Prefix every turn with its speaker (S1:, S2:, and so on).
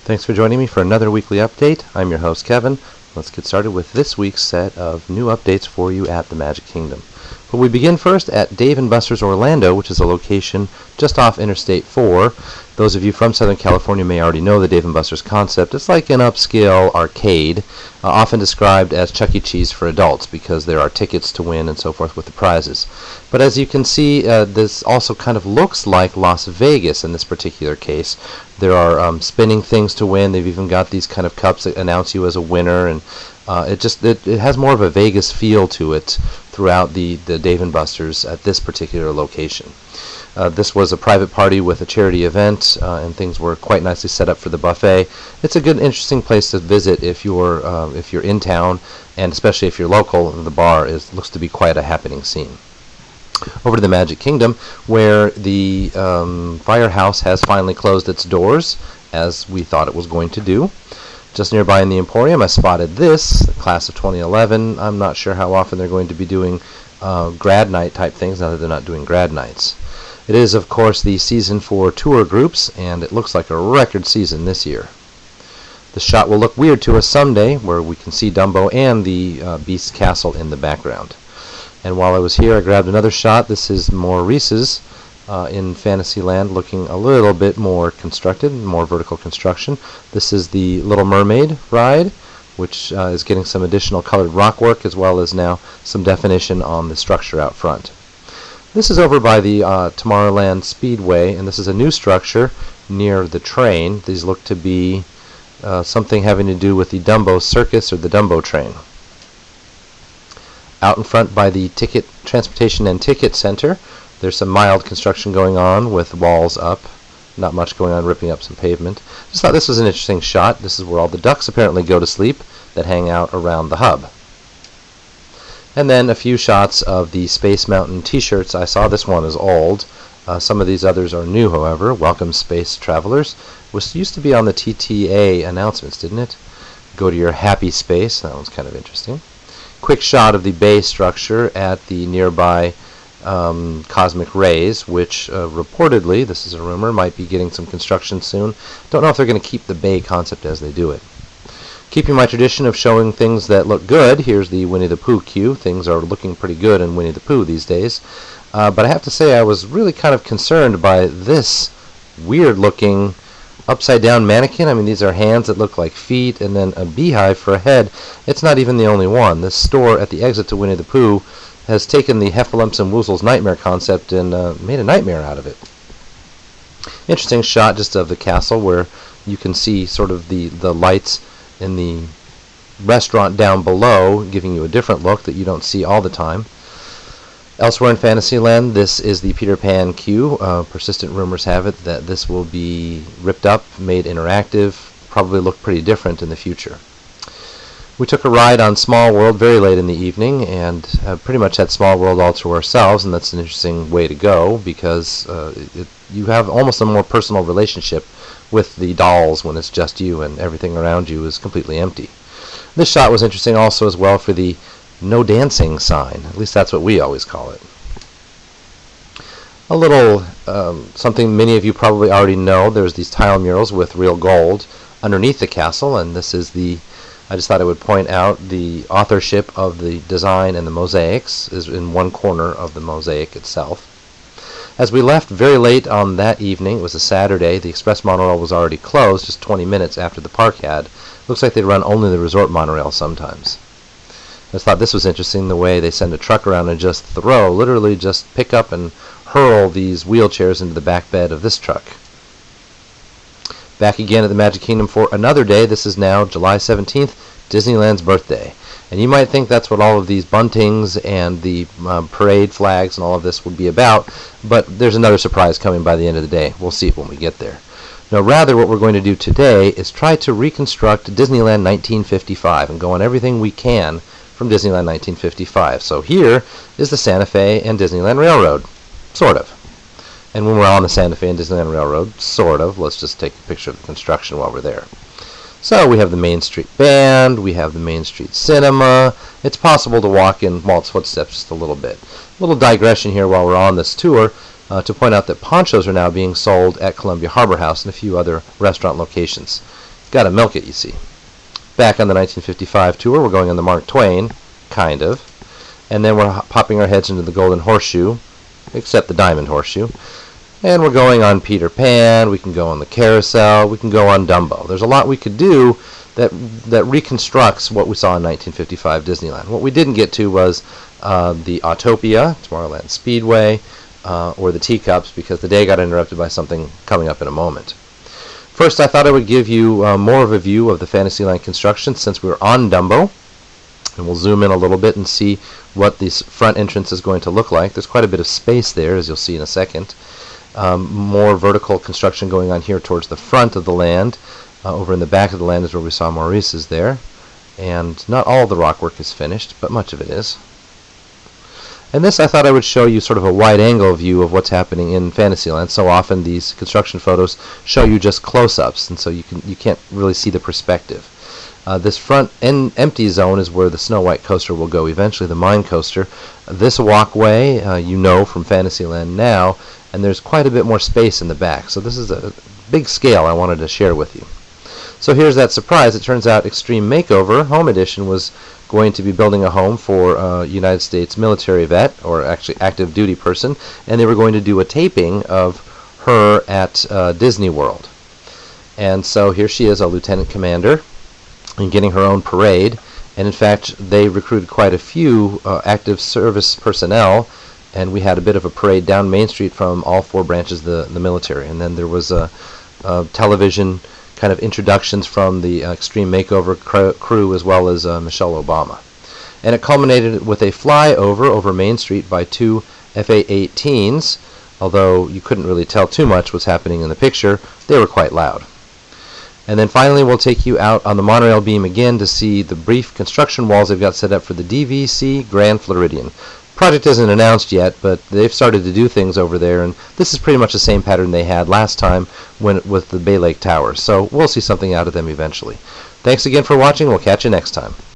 S1: Thanks for joining me for another weekly update. I'm your host, Kevin. Let's get started with this week's set of new updates for you at the Magic Kingdom. But we begin first at Dave & Buster's Orlando, which is a location just off Interstate 4. Those of you from Southern California may already know the Dave & Buster's concept. It's like an upscale arcade, often described as Chuck E. Cheese for adults because there are tickets to win and so forth with the prizes. But as you can see, this also kind of looks like Las Vegas in this particular case. There are spinning things to win. They've even got these kind of cups that announce you as a winner, and it has more of a Vegas feel to it throughout the Dave & Buster's at this particular location. This was a private party with a charity event, and things were quite nicely set up for the buffet. It's a good, interesting place to visit if you're in town, and especially if you're local. The bar looks to be quite a happening scene. Over to the Magic Kingdom, where the Firehouse has finally closed its doors, as we thought it was going to do. Just nearby in the Emporium, I spotted this, class of 2011. I'm not sure how often they're going to be doing grad night type things, now that they're not doing grad nights. It is, of course, the season for tour groups, and it looks like a record season this year. The shot will look weird to us someday, where we can see Dumbo and the Beast Castle in the background. And while I was here, I grabbed another shot. This is Maurice's in Fantasyland, looking a little bit more constructed, more vertical construction. This is the Little Mermaid ride, which is getting some additional colored rockwork, as well as now some definition on the structure out front. This is over by the Tomorrowland Speedway, and this is a new structure near the train. These look to be something having to do with the Dumbo Circus or the Dumbo train. Out in front by the Transportation and Ticket Center, there's some mild construction going on with walls up. Not much going on, ripping up some pavement. Just thought this was an interesting shot. This is where all the ducks apparently go to sleep that hang out around the hub. And then a few shots of the Space Mtn t-shirts. I saw this one is old. Some of these others are new, however. Welcome Space Travelers. Was used to be on the TTA announcements, didn't it? Go to your happy space. That one's kind of interesting. Quick shot of the bay structure at the nearby Cosmic Rays, which reportedly, this is a rumor, might be getting some construction soon. Don't know if they're going to keep the bay concept as they do it. Keeping my tradition of showing things that look good, here's the Winnie the Pooh Q. Things are looking pretty good in Winnie the Pooh these days. But I have to say I was really kind of concerned by this weird-looking upside-down mannequin. I mean, these are hands that look like feet, and then a beehive for a head. It's not even the only one. This store at the exit to Winnie the Pooh has taken the Heffalumps and Woozles nightmare concept and made a nightmare out of it. Interesting shot just of the castle where you can see sort of the lights in the restaurant down below, giving you a different look that you don't see all the time. Elsewhere in Fantasyland, this is the Peter Pan Q. Persistent rumors have it that this will be ripped up, made interactive, probably look pretty different in the future. We took a ride on Small World very late in the evening, and pretty much had Small World all to ourselves, and that's an interesting way to go because you have almost a more personal relationship with the dolls when it's just you and everything around you is completely empty. This shot was interesting also as well for the no dancing sign. At least that's what we always call it. A little something many of you probably already know. There's these tile murals with real gold underneath the castle, and this is I just thought I would point out the authorship of the design and the mosaics is in one corner of the mosaic itself. As we left very late on that evening, it was a Saturday, the express monorail was already closed just 20 minutes after the park had. Looks like they run only the resort monorail sometimes. I just thought this was interesting, the way they send a truck around and just literally just pick up and hurl these wheelchairs into the back bed of this truck. Back again at the Magic Kingdom for another day. This is now July 17th, Disneyland's birthday. And you might think that's what all of these buntings and the parade flags and all of this would be about, but there's another surprise coming by the end of the day. We'll see it when we get there. No, rather what we're going to do today is try to reconstruct Disneyland 1955 and go on everything we can from Disneyland 1955. So here is the Santa Fe and Disneyland Railroad, sort of. And when we're on the Santa Fe and Disneyland Railroad, sort of, let's just take a picture of the construction while we're there. So we have the Main Street Band, we have the Main Street Cinema. It's possible to walk in Walt's footsteps just a little bit. A little digression here while we're on this tour to point out that Ponchos are now being sold at Columbia Harbor House and a few other restaurant locations. Gotta milk it, you see. Back on the 1955 tour, we're going on the Mark Twain, kind of. And then we're popping our heads into the Golden Horseshoe, except the Diamond Horseshoe. And we're going on Peter Pan, we can go on the Carousel, we can go on Dumbo. There's a lot we could do that reconstructs what we saw in 1955 Disneyland. What we didn't get to was the Autopia, Tomorrowland Speedway, or the Teacups, because the day got interrupted by something coming up in a moment. First, I thought I would give you more of a view of the Fantasyland construction since we were on Dumbo. And we'll zoom in a little bit and see what this front entrance is going to look like. There's quite a bit of space there, as you'll see in a second. More vertical construction going on here towards the front of the land. Over in the back of the land is where we saw Maurice's there. And not all the rockwork is finished, but much of it is. And this, I thought I would show you sort of a wide-angle view of what's happening in Fantasyland. So often these construction photos show you just close-ups, and so you can't really see the perspective. This front empty zone is where the Snow White coaster will go eventually, the Mine Coaster. This walkway, you know from Fantasyland now, and there's quite a bit more space in the back. So this is a big scale I wanted to share with you. So here's that surprise. It turns out Extreme Makeover Home Edition was going to be building a home for a United States military vet, or actually active duty person, and they were going to do a taping of her at Disney World. And so here she is, a lieutenant commander, and getting her own parade. And in fact, they recruited quite a few active service personnel, and we had a bit of a parade down Main Street from all four branches of the military. And then there was a television kind of introductions from the Extreme Makeover crew, as well as Michelle Obama. And it culminated with a flyover over Main Street by two FA-18s, although you couldn't really tell too much was happening in the picture. They were quite loud. And then finally we'll take you out on the monorail beam again to see the brief construction walls they've got set up for the DVC Grand Floridian. Project isn't announced yet, but they've started to do things over there, and this is pretty much the same pattern they had last time with the Bay Lake Towers. So we'll see something out of them eventually. Thanks again for watching. We'll catch you next time.